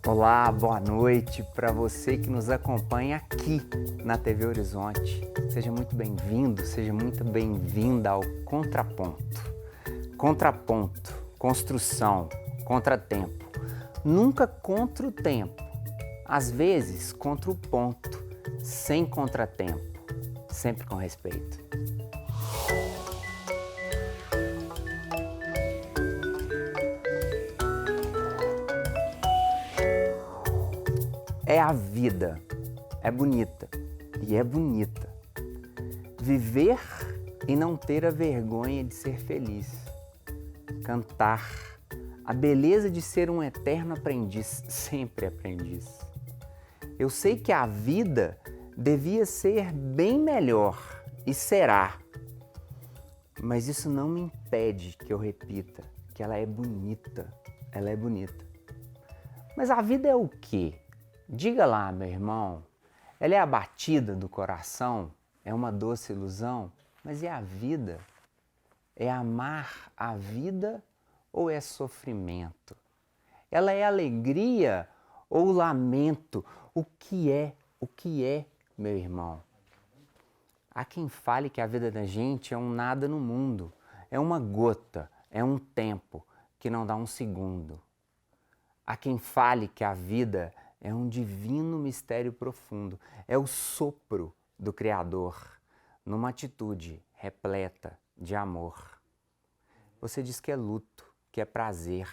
Olá, boa noite para você que nos acompanha aqui na TV Horizonte. Seja muito bem-vindo, seja muito bem-vinda ao Contraponto. Contraponto, construção, contratempo. Nunca contra o tempo, às vezes contra o ponto, sem contratempo, sempre com respeito. É a vida, é bonita e é bonita. Viver e não ter a vergonha de ser feliz. Cantar, a beleza de ser um eterno aprendiz, sempre aprendiz. Eu sei que a vida devia ser bem melhor e será, mas isso não me impede que eu repita que ela é bonita, ela é bonita. Mas a vida é o quê? Diga lá, meu irmão, ela é a batida do coração? É uma doce ilusão? Mas é a vida? É amar a vida ou é sofrimento? Ela é alegria ou lamento? O que é? O que é, meu irmão? Há quem fale que a vida da gente é um nada no mundo, é uma gota, é um tempo que não dá um segundo. Há quem fale que a vida é um divino mistério profundo, é o sopro do Criador, numa atitude repleta de amor. Você diz que é luto, que é prazer.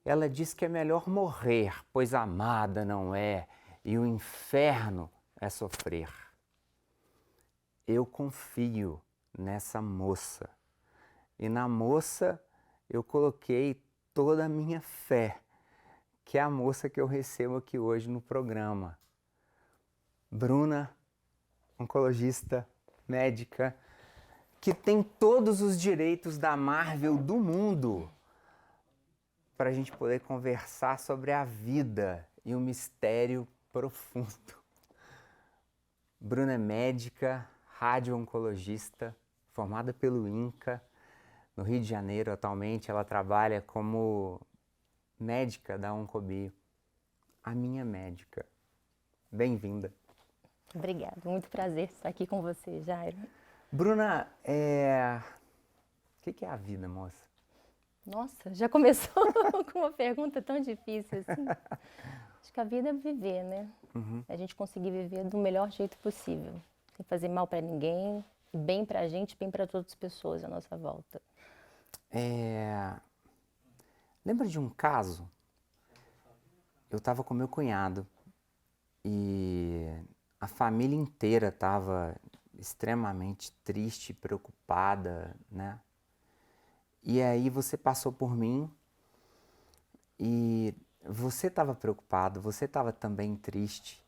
Ela diz que é melhor morrer, pois amada não é, e o inferno é sofrer. Eu confio nessa moça, e na moça eu coloquei toda a minha fé, que é a moça que eu recebo aqui hoje no programa. Bruna, oncologista, médica, que tem todos os direitos da Marvel do mundo para a gente poder conversar sobre a vida e o mistério profundo. Bruna é médica, radio-oncologista, formada pelo INCA. No Rio de Janeiro, atualmente, ela trabalha como médica da Oncobio. A minha médica. Bem-vinda. Obrigada, muito prazer estar aqui com você, Jairo. Bruna, o que é a vida, moça? Nossa, já começou com uma pergunta tão difícil assim. Acho que a vida é viver, né? A gente conseguir viver do melhor jeito possível, sem fazer mal para ninguém, bem pra gente, bem para todas as pessoas à nossa volta. Lembra de um caso? Eu estava com meu cunhado e a família inteira estava extremamente triste, preocupada, né? E aí você passou por mim e você estava preocupado, você estava também triste.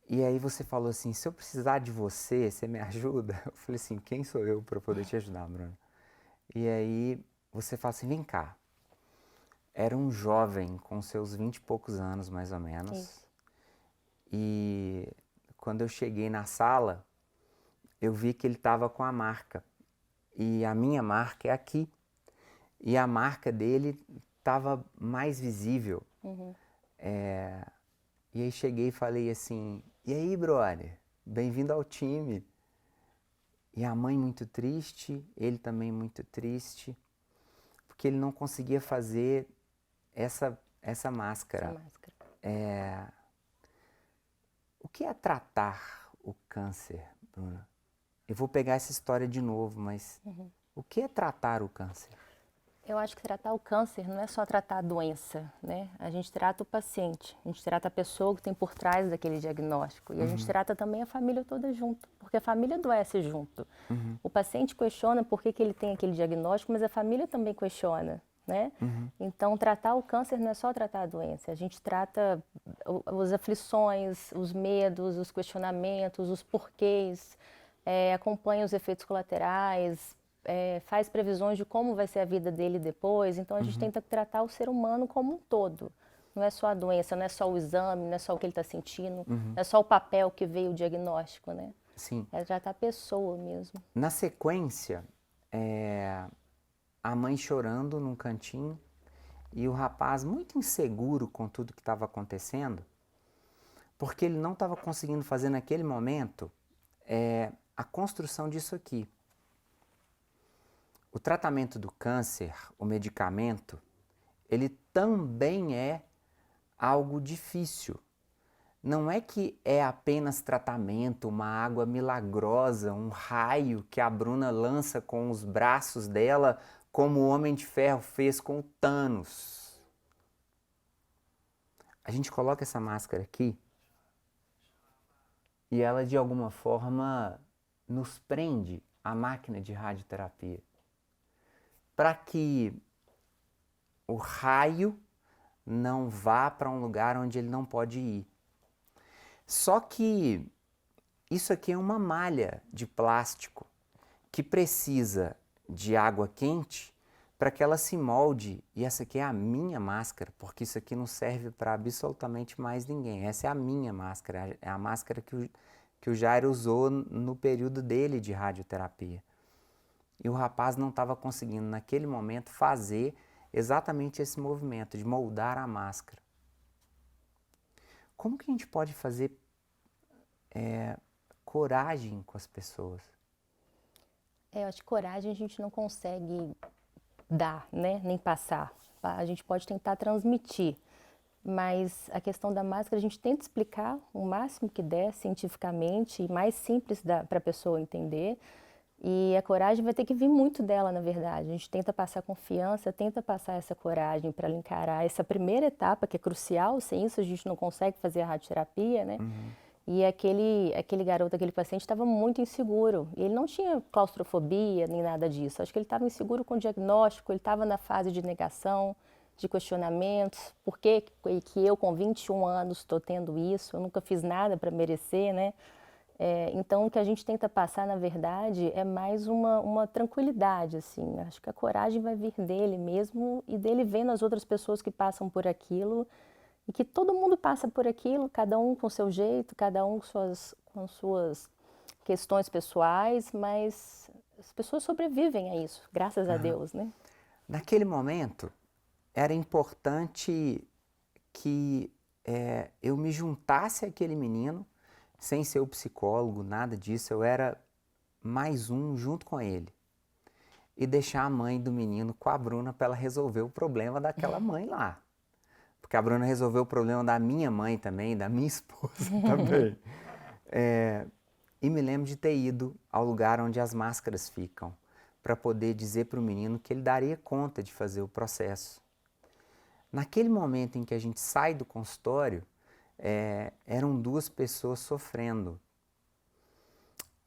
E aí você falou assim, se eu precisar de você, você me ajuda? Eu falei assim, quem sou eu para poder te ajudar, Bruno? E aí você fala assim, vem cá. Era um jovem com seus 20 e poucos anos, mais ou menos. Isso. E quando eu cheguei na sala, eu vi que ele estava com a marca. E a minha marca é aqui. E a marca dele estava mais visível. E aí cheguei e falei assim, e aí, brother? Bem-vindo ao time. E a mãe muito triste, ele também muito triste, porque ele não conseguia fazer essa máscara. Essa máscara. O que é tratar o câncer, Bruna? Eu vou pegar essa história de novo, mas o que é tratar o câncer? Eu acho que tratar o câncer não é só tratar a doença, né? A gente trata o paciente, a gente trata a pessoa que tem por trás daquele diagnóstico e a gente trata também a família toda junto, porque a família adoece junto. O paciente questiona por que ele tem aquele diagnóstico, mas a família também questiona, né? Então, tratar o câncer não é só tratar a doença, a gente trata as aflições, os medos, os questionamentos, os porquês, acompanha os efeitos colaterais, faz previsões de como vai ser a vida dele depois. Então a gente tenta tratar o ser humano como um todo. Não é só a doença, não é só o exame, não é só o que ele está sentindo, não é só o papel que veio o diagnóstico, né? Sim. É tratar a pessoa mesmo. Na sequência, a mãe chorando num cantinho e o rapaz muito inseguro com tudo que estava acontecendo, porque ele não estava conseguindo fazer naquele momento a construção disso aqui. O tratamento do câncer, o medicamento, ele também é algo difícil. Não é que é apenas tratamento, uma água milagrosa, um raio que a Bruna lança com os braços dela, como o Homem de Ferro fez com o Thanos. A gente coloca essa máscara aqui e ela de alguma forma nos prende à máquina de radioterapia para que o raio não vá para um lugar onde ele não pode ir. Só que isso aqui é uma malha de plástico que precisa de água quente para que ela se molde. E essa aqui é a minha máscara, porque isso aqui não serve para absolutamente mais ninguém. Essa é a minha máscara, é a máscara que o Jairo usou no período dele de radioterapia. E o rapaz não estava conseguindo, naquele momento, fazer exatamente esse movimento de moldar a máscara. Como que a gente pode fazer coragem com as pessoas? Eu acho que coragem a gente não consegue dar, né? Nem passar. A gente pode tentar transmitir, mas a questão da máscara a gente tenta explicar o máximo que der cientificamente e mais simples para a pessoa entender. E a coragem vai ter que vir muito dela, na verdade. A gente tenta passar confiança, tenta passar essa coragem para ela encarar essa primeira etapa, que é crucial. Sem isso, a gente não consegue fazer a radioterapia, né? Uhum. E aquele garoto, aquele paciente estava muito inseguro. E ele não tinha claustrofobia nem nada disso. Acho que ele estava inseguro com o diagnóstico, ele estava na fase de negação, de questionamentos. Por que eu, com 21 anos, estou tendo isso? Eu nunca fiz nada para merecer, né? Então, o que a gente tenta passar, na verdade, é mais uma tranquilidade, assim. Acho que a coragem vai vir dele mesmo e dele vendo as outras pessoas que passam por aquilo e que todo mundo passa por aquilo, cada um com seu jeito, cada um com suas questões pessoais, mas as pessoas sobrevivem a isso, graças a Deus, né? Naquele momento, era importante que eu me juntasse àquele menino, sem ser o psicólogo, nada disso, eu era mais um junto com ele. E deixar a mãe do menino com a Bruna para ela resolver o problema daquela mãe lá. Porque a Bruna resolveu o problema da minha mãe também, da minha esposa também. E me lembro de ter ido ao lugar onde as máscaras ficam, para poder dizer para o menino que ele daria conta de fazer o processo. Naquele momento em que a gente sai do consultório, eram duas pessoas sofrendo.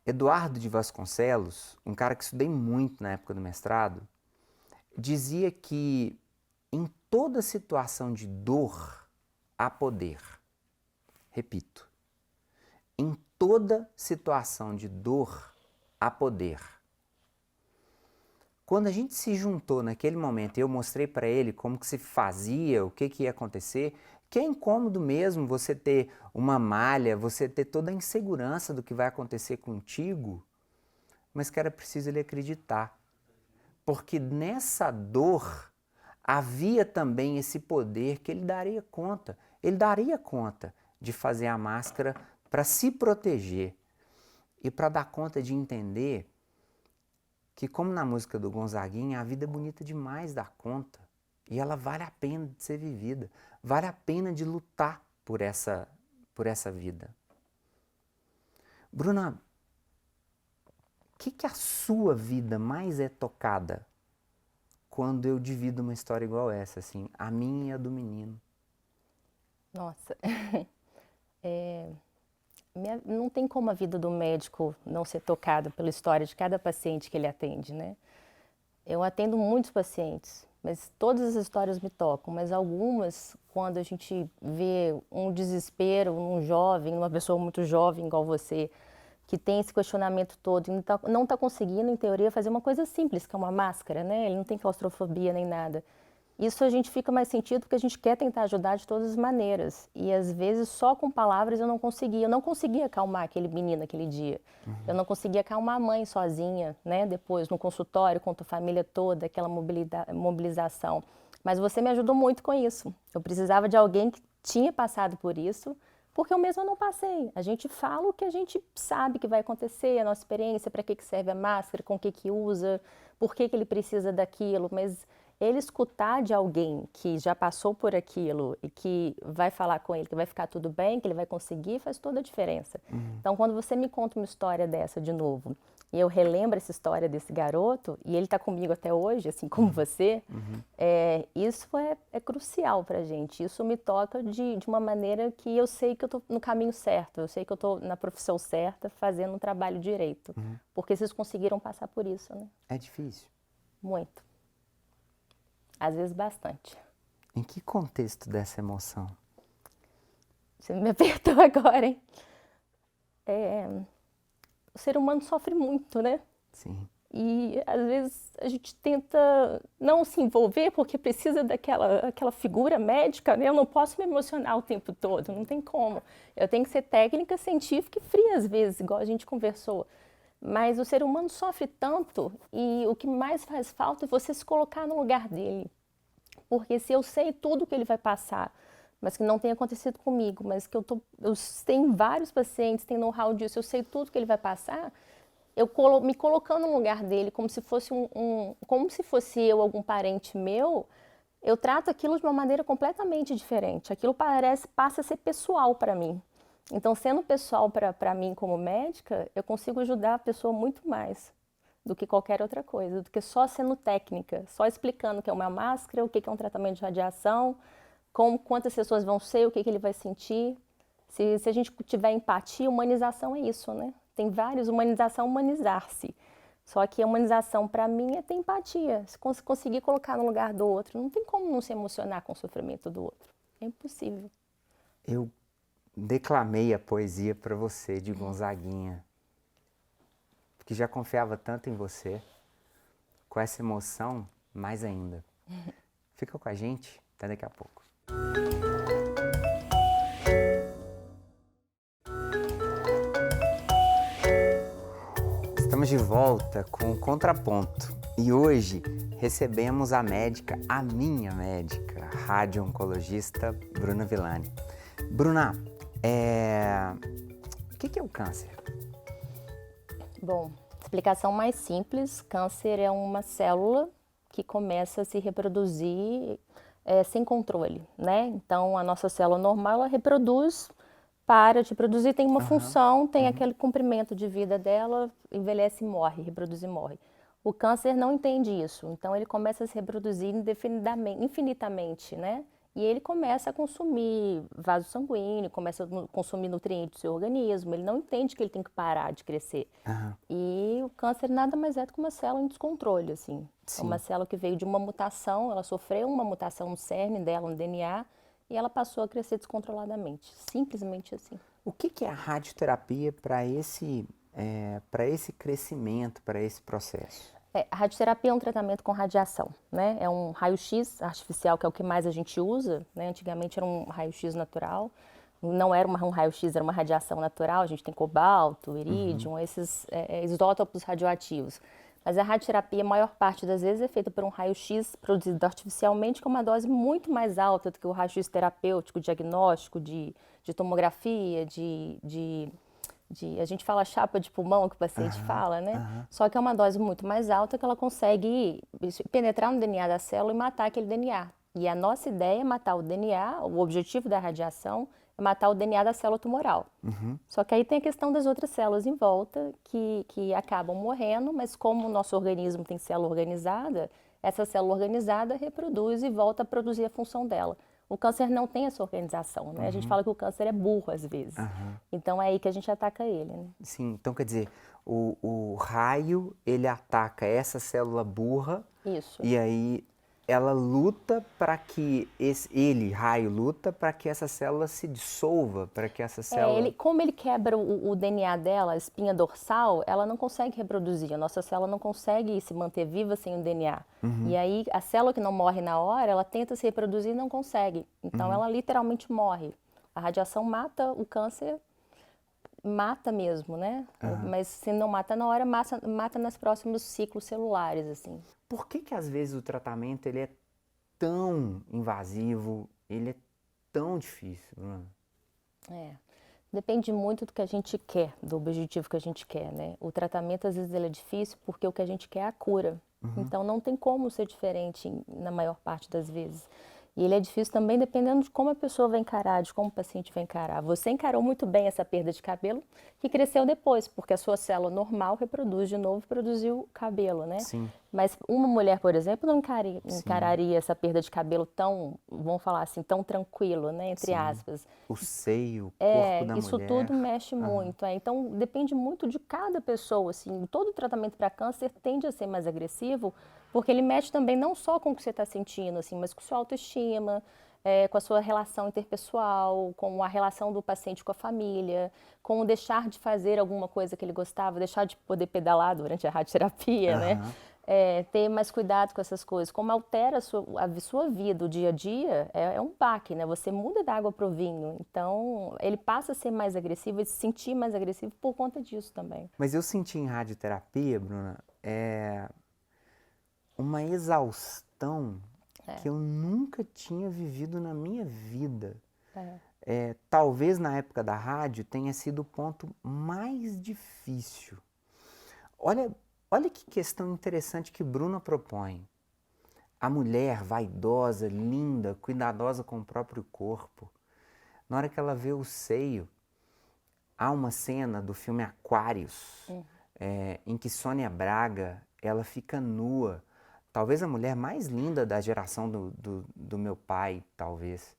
Eduardo de Vasconcelos, um cara que estudei muito na época do mestrado, dizia que em toda situação de dor há poder. Repito, em toda situação de dor há poder. Quando a gente se juntou naquele momento e eu mostrei para ele como que se fazia, o que ia acontecer, que é incômodo mesmo você ter uma malha, você ter toda a insegurança do que vai acontecer contigo, mas que era preciso ele acreditar. Porque nessa dor havia também esse poder que ele daria conta. Ele daria conta de fazer a máscara para se proteger e para dar conta de entender que, como na música do Gonzaguinha, a vida é bonita demais dar conta e ela vale a pena de ser vivida, vale a pena de lutar por essa vida. Bruna, o que a sua vida mais é tocada quando eu divido uma história igual essa, assim, a minha e a do menino? Nossa, não tem como a vida do médico não ser tocada pela história de cada paciente que ele atende, né? Eu atendo muitos pacientes, mas todas as histórias me tocam, mas algumas, quando a gente vê um desespero num jovem, numa pessoa muito jovem igual você, que tem esse questionamento todo e não está conseguindo, em teoria, fazer uma coisa simples, que é uma máscara, né? Ele não tem claustrofobia nem nada. Isso a gente fica mais sentido porque a gente quer tentar ajudar de todas as maneiras. E às vezes só com palavras eu não conseguia acalmar aquele menino aquele dia. Eu não conseguia acalmar a mãe sozinha, né? Depois no consultório, com a família toda, aquela mobilização. Mas você me ajudou muito com isso. Eu precisava de alguém que tinha passado por isso, porque eu mesma não passei. A gente fala o que a gente sabe que vai acontecer, a nossa experiência, para que serve a máscara, com o que usa, por que ele precisa daquilo, mas ele escutar de alguém que já passou por aquilo e que vai falar com ele, que vai ficar tudo bem, que ele vai conseguir, faz toda a diferença. Então, quando você me conta uma história dessa de novo, e eu relembro essa história desse garoto, e ele está comigo até hoje, assim como você, isso é crucial para a gente. Isso me toca de uma maneira que eu sei que eu estou no caminho certo, eu sei que eu estou na profissão certa, fazendo um trabalho direito. Porque vocês conseguiram passar por isso, né? É difícil. Muito. Às vezes bastante. Em que contexto dessa emoção? Você me apertou agora, hein? O ser humano sofre muito, né? Sim. E às vezes a gente tenta não se envolver porque precisa daquela figura médica, né? Eu não posso me emocionar o tempo todo, não tem como. Eu tenho que ser técnica, científica e fria às vezes, igual a gente conversou. Mas o ser humano sofre tanto e o que mais faz falta é você se colocar no lugar dele. Porque se eu sei tudo que ele vai passar, mas que não tem acontecido comigo, mas que eu tenho vários pacientes, tenho know-how disso, eu sei tudo que ele vai passar, eu me colocando no lugar dele como se fosse como se fosse eu, algum parente meu, eu trato aquilo de uma maneira completamente diferente. Aquilo passa a ser pessoal para mim. Então, sendo pessoal para mim como médica, eu consigo ajudar a pessoa muito mais do que qualquer outra coisa, do que só sendo técnica, só explicando o que é uma máscara, o que é um tratamento de radiação, quantas pessoas vão ser, o que ele vai sentir. Se a gente tiver empatia, humanização é isso, né? Tem vários, humanização, humanizar-se. Só que a humanização, para mim, é ter empatia. Se conseguir colocar no lugar do outro, não tem como não se emocionar com o sofrimento do outro. É impossível. Eu declamei a poesia para você de Gonzaguinha, porque já confiava tanto em você, com essa emoção, mais ainda. Fica com a gente, até daqui a pouco. Estamos de volta com o Contraponto e hoje recebemos a minha médica, radio-oncologista Bruna Villani. Bruna, o que é o câncer? Bom, explicação mais simples, câncer é uma célula que começa a se reproduzir sem controle, né? Então, a nossa célula normal, ela reproduz, para de produzir, tem uma função, tem aquele comprimento de vida dela, envelhece e morre, reproduz e morre. O câncer não entende isso, então ele começa a se reproduzir infinitamente, né? E ele começa a consumir vaso sanguíneo, começa a consumir nutrientes do seu organismo, ele não entende que ele tem que parar de crescer. E o câncer nada mais é do que uma célula em descontrole, assim. Sim. É uma célula que veio de uma mutação, ela sofreu uma mutação no cerne dela, no DNA, e ela passou a crescer descontroladamente, simplesmente assim. O que é a radioterapia para esse crescimento, para esse processo? A radioterapia é um tratamento com radiação, né? É um raio-x artificial, que é o que mais a gente usa, né? Antigamente era um raio-x natural, não era um raio-x, era uma radiação natural. A gente tem cobalto, irídio, esses isótopos radioativos. Mas a radioterapia, a maior parte das vezes, é feita por um raio-x produzido artificialmente com uma dose muito mais alta do que o raio-x terapêutico, diagnóstico, de tomografia, a gente fala chapa de pulmão, que o paciente fala, né? Só que é uma dose muito mais alta que ela consegue penetrar no DNA da célula e matar aquele DNA. E a nossa ideia é matar o DNA, o objetivo da radiação é matar o DNA da célula tumoral. Só que aí tem a questão das outras células em volta que acabam morrendo, mas como o nosso organismo tem célula organizada, essa célula organizada reproduz e volta a produzir a função dela. O câncer não tem essa organização, né? A gente fala que o câncer é burro às vezes. Então é aí que a gente ataca ele, né? Sim, então quer dizer, o raio, ele ataca essa célula burra. Isso. E aí ela luta para que raio luta para que essa célula se dissolva, para que essa célula... Como ele quebra o DNA dela, a espinha dorsal, ela não consegue reproduzir. A nossa célula não consegue se manter viva sem o DNA. E aí a célula que não morre na hora, ela tenta se reproduzir e não consegue. Então ela literalmente morre. A radiação mata o câncer, mata mesmo, né? Mas se não mata na hora, mata nos próximos ciclos celulares, assim. Por que às vezes o tratamento ele é tão invasivo, ele é tão difícil, Bruna. Depende muito do que a gente quer, do objetivo que a gente quer, né? O tratamento, às vezes, ele é difícil porque o que a gente quer é a cura. Então, não tem como ser diferente na maior parte das vezes. E ele é difícil também dependendo de como a pessoa vai encarar, de como o paciente vai encarar. Você encarou muito bem essa perda de cabelo que cresceu depois, porque a sua célula normal reproduz de novo e produziu cabelo, né? Sim. Mas uma mulher, por exemplo, não encararia essa perda de cabelo tão, vamos falar assim, tão tranquilo, né? Entre aspas. O seio, o corpo da Isso mulher. tudo mexe muito. Então, depende muito de cada pessoa. Assim, todo tratamento para câncer tende a ser mais agressivo, porque ele mexe também não só com o que você está sentindo, assim, mas com sua autoestima, com a sua relação interpessoal, com a relação do paciente com a família, com deixar de fazer alguma coisa que ele gostava, deixar de poder pedalar durante a radioterapia, né? Ter mais cuidado com essas coisas. Como altera a sua vida, o dia a dia, é um baque, né? Você muda da água para o vinho. Então, ele passa a ser mais agressivo e se sentir mais agressivo por conta disso também. Mas eu senti em radioterapia, Bruna, uma exaustão que eu nunca tinha vivido na minha vida. Talvez na época da rádio tenha sido o ponto mais difícil. Olha que questão interessante que Bruna propõe. A mulher vaidosa, linda, cuidadosa com o próprio corpo. Na hora que ela vê o seio, há uma cena do filme Aquários, em que Sônia Braga, ela fica nua. Talvez a mulher mais linda da geração do meu pai, talvez.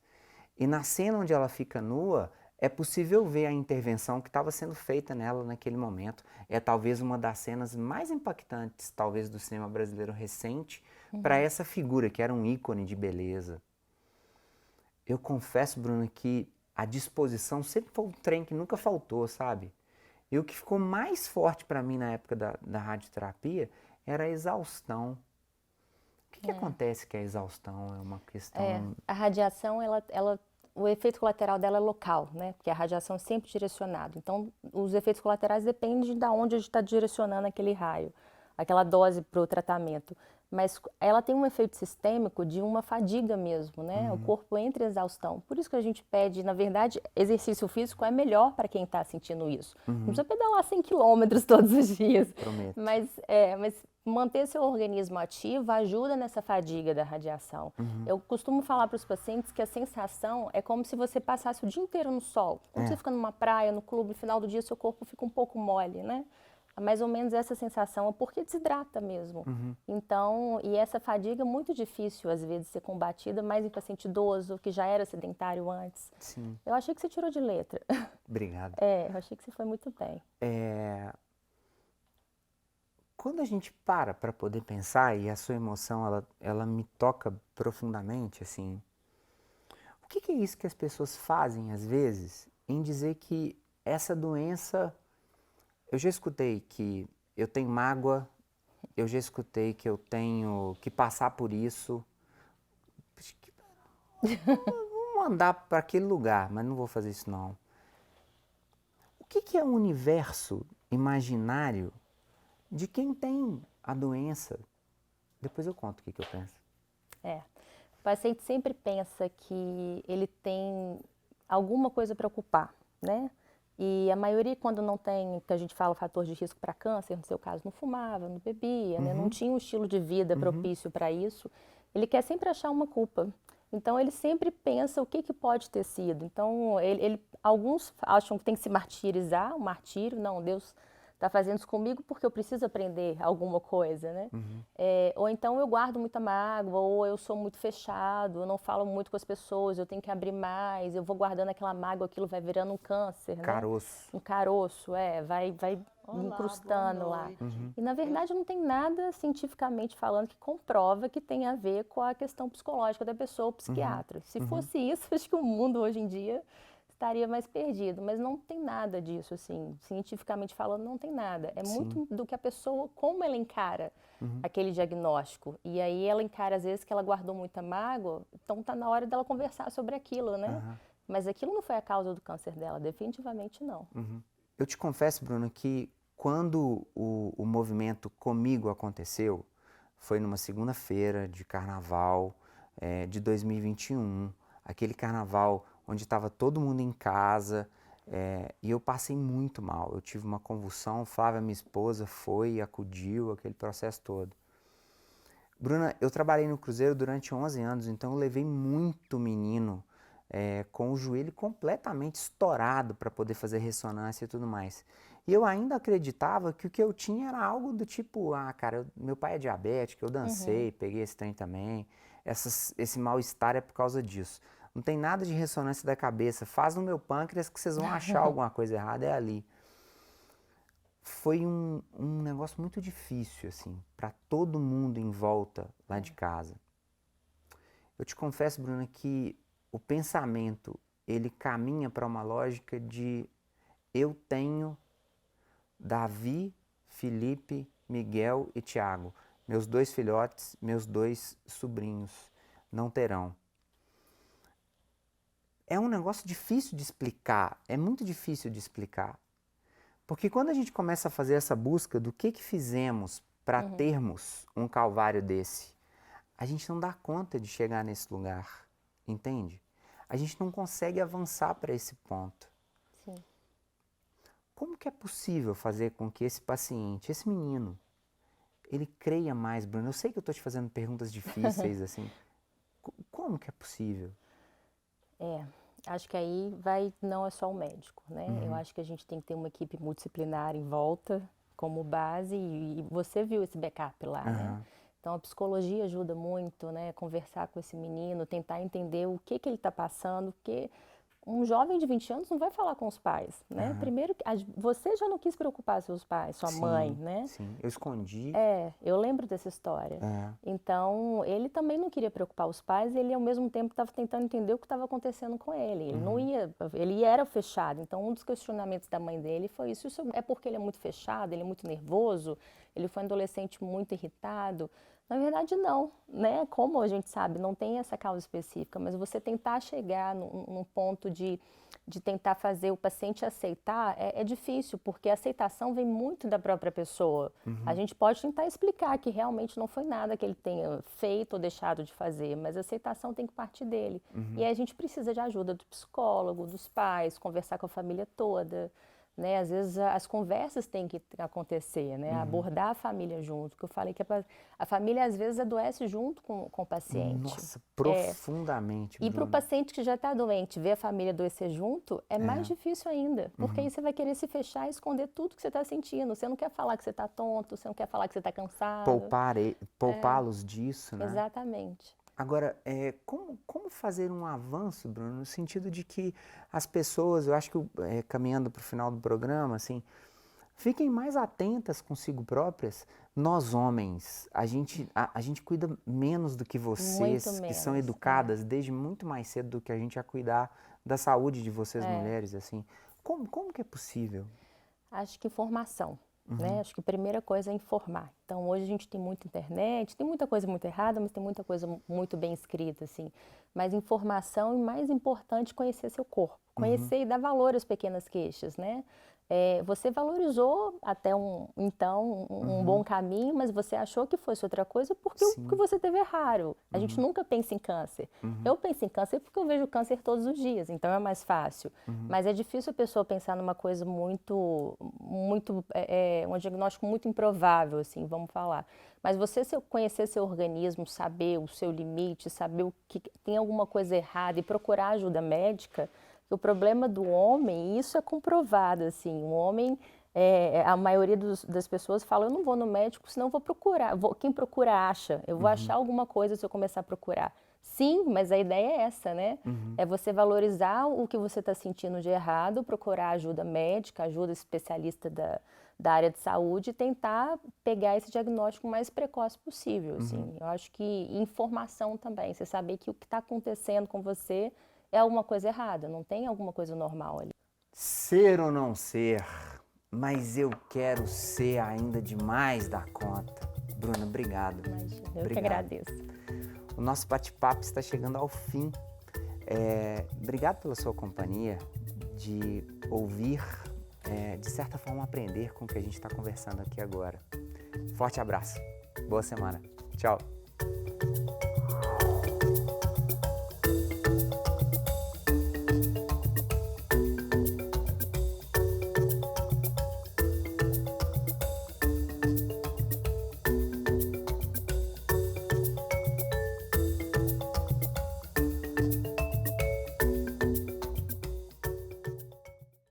E na cena onde ela fica nua, é possível ver a intervenção que estava sendo feita nela naquele momento. É talvez uma das cenas mais impactantes, talvez, do cinema brasileiro recente, para essa figura que era um ícone de beleza. Eu confesso, Bruna, que a disposição sempre foi um trem que nunca faltou, sabe? E o que ficou mais forte para mim na época da radioterapia era a exaustão. O que acontece que a exaustão é uma questão... A radiação, o efeito colateral dela é local, né? Porque a radiação é sempre direcionada. Então, os efeitos colaterais dependem de onde a gente está direcionando aquele raio, aquela dose para o tratamento. Mas ela tem um efeito sistêmico de uma fadiga mesmo, né? O corpo entra em exaustão. Por isso que a gente pede, na verdade, exercício físico é melhor para quem está sentindo isso. Não precisa pedalar 100 quilômetros todos os dias. Prometo. Mas manter seu organismo ativo ajuda nessa fadiga da radiação. Eu costumo falar para os pacientes que a sensação é como se você passasse o dia inteiro no sol. Quando você fica numa praia, no clube, no final do dia, seu corpo fica um pouco mole, né? Mais ou menos essa sensação, é porque desidrata mesmo. Então, e essa fadiga é muito difícil, às vezes, ser combatida, mais em paciente idoso, que já era sedentário antes. Sim. Eu achei que você tirou de letra. Obrigado. Eu achei que você foi muito bem. Quando a gente para poder pensar, e a sua emoção, ela me toca profundamente, assim, o que é isso que as pessoas fazem, às vezes, em dizer que essa doença... Eu já escutei que eu tenho mágoa, eu já escutei que eu tenho que passar por isso. Vamos andar para aquele lugar, mas não vou fazer isso não. O que é o universo imaginário de quem tem a doença? Depois eu conto o que eu penso. O paciente sempre pensa que ele tem alguma coisa para ocupar, né? E a maioria, quando não tem, que a gente fala fator de risco para câncer, no seu caso, não fumava, não bebia, né? Não tinha um estilo de vida propício para isso, ele quer sempre achar uma culpa. Então, ele sempre pensa o que pode ter sido. Então, alguns acham que tem que se martirizar, um martírio. Não, Deus está fazendo isso comigo porque eu preciso aprender alguma coisa, né? Ou então eu guardo muita mágoa, ou eu sou muito fechado, eu não falo muito com as pessoas, eu tenho que abrir mais, eu vou guardando aquela mágoa, aquilo vai virando um câncer, né? Caroço. Um caroço, vai incrustando lá. E na verdade não tem nada cientificamente falando que comprova que tem a ver com a questão psicológica da pessoa, o psiquiatra. Se fosse isso, acho que o mundo hoje em dia estaria mais perdido, mas não tem nada disso, assim, cientificamente falando, não tem nada. É muito do que a pessoa, como ela encara aquele diagnóstico. E aí ela encara, às vezes, que ela guardou muita mágoa, então tá na hora dela conversar sobre aquilo, né? Mas aquilo não foi a causa do câncer dela, definitivamente não. Eu te confesso, Bruno, que quando o movimento comigo aconteceu, foi numa segunda-feira de carnaval, de 2021, aquele carnaval onde estava todo mundo em casa, e eu passei muito mal. Eu tive uma convulsão, Flávia, minha esposa, foi, acudiu, aquele processo todo. Bruna, eu trabalhei no Cruzeiro durante 11 anos, então eu levei muito menino com o joelho completamente estourado para poder fazer ressonância e tudo mais. E eu ainda acreditava que o que eu tinha era algo do tipo, cara, meu pai é diabético, eu dancei, peguei esse trem também, esse mal-estar é por causa disso. Não tem nada de ressonância da cabeça, faz no meu pâncreas que vocês vão achar alguma coisa errada, é ali. Foi um negócio muito difícil, assim, para todo mundo em volta lá de casa. Eu te confesso, Bruna, que o pensamento, ele caminha para uma lógica de eu tenho Davi, Felipe, Miguel e Tiago. Meus 2 filhotes, meus 2 sobrinhos não terão. É um negócio difícil de explicar, é muito difícil de explicar. Porque quando a gente começa a fazer essa busca do que fizemos para termos um calvário desse, a gente não dá conta de chegar nesse lugar, entende? A gente não consegue avançar para esse ponto. Sim. Como que é possível fazer com que esse paciente, esse menino, ele creia mais, Bruno? Eu sei que eu estou te fazendo perguntas difíceis, assim. Como que é possível? Acho que aí não é só o médico, né? Eu acho que a gente tem que ter uma equipe multidisciplinar em volta como base e você viu esse backup lá, né? Então a psicologia ajuda muito, né? Conversar com esse menino, tentar entender o que ele está passando, porque um jovem de 20 anos não vai falar com os pais, né? Primeiro, você já não quis preocupar seus pais, sua mãe, né? Sim, eu escondi. Eu lembro dessa história. Então, ele também não queria preocupar os pais, ele ao mesmo tempo estava tentando entender o que estava acontecendo com ele. Ele não ia, ele era fechado. Então, um dos questionamentos da mãe dele foi isso é porque ele é muito fechado, ele é muito nervoso, ele foi um adolescente muito irritado. Na verdade, não, né? Como a gente sabe, não tem essa causa específica, mas você tentar chegar num ponto de tentar fazer o paciente aceitar é difícil, porque a aceitação vem muito da própria pessoa. A gente pode tentar explicar que realmente não foi nada que ele tenha feito ou deixado de fazer, mas a aceitação tem que partir dele. E aí a gente precisa de ajuda do psicólogo, dos pais, conversar com a família toda. Né? Às vezes as conversas têm que acontecer, né? Abordar a família junto, que eu falei que a família às vezes adoece junto com o paciente. Nossa, profundamente, E para o paciente que já está doente, ver a família adoecer junto é mais difícil ainda, porque aí você vai querer se fechar e esconder tudo que você está sentindo. Você não quer falar que você está tonto, você não quer falar que você está cansado. Poupá-los disso, né? Exatamente. Agora, como fazer um avanço, Bruno, no sentido de que as pessoas, eu acho que caminhando para o final do programa, assim, fiquem mais atentas consigo próprias. Nós, homens, a gente cuida menos do que vocês, que são educadas desde muito mais cedo do que a gente a cuidar da saúde de vocês, mulheres, assim. Como que é possível? Acho que informação. Né? Acho que a primeira coisa é informar. Então, hoje a gente tem muita internet, tem muita coisa muito errada, mas tem muita coisa muito bem escrita, assim. Mas informação e, mais importante, conhecer seu corpo. Conhecer e dar valor às pequenas queixas, né? Você valorizou até um bom caminho, mas você achou que fosse outra coisa porque o que você teve é raro. A gente nunca pensa em câncer. Eu penso em câncer porque eu vejo câncer todos os dias, então é mais fácil. Mas é difícil a pessoa pensar numa coisa um diagnóstico muito improvável, assim, vamos falar. Mas você conhecer seu organismo, saber o seu limite, saber o que tem alguma coisa errada e procurar ajuda médica. O problema do homem, isso é comprovado, assim, o homem, a maioria das pessoas fala, eu não vou no médico, senão eu vou procurar, quem procura acha, eu vou achar alguma coisa se eu começar a procurar. Sim, mas a ideia é essa, né? É você valorizar o que você está sentindo de errado, procurar ajuda médica, ajuda especialista da área de saúde e tentar pegar esse diagnóstico o mais precoce possível, assim. Eu acho que informação também, você saber que o que está acontecendo com você é alguma coisa errada, não tem alguma coisa normal ali. Ser ou não ser, mas eu quero ser ainda demais da conta. Bruna, obrigado. Imagina, eu que agradeço. O nosso bate-papo está chegando ao fim. Obrigado pela sua companhia, de ouvir, de certa forma aprender com o que a gente está conversando aqui agora. Forte abraço, boa semana, tchau.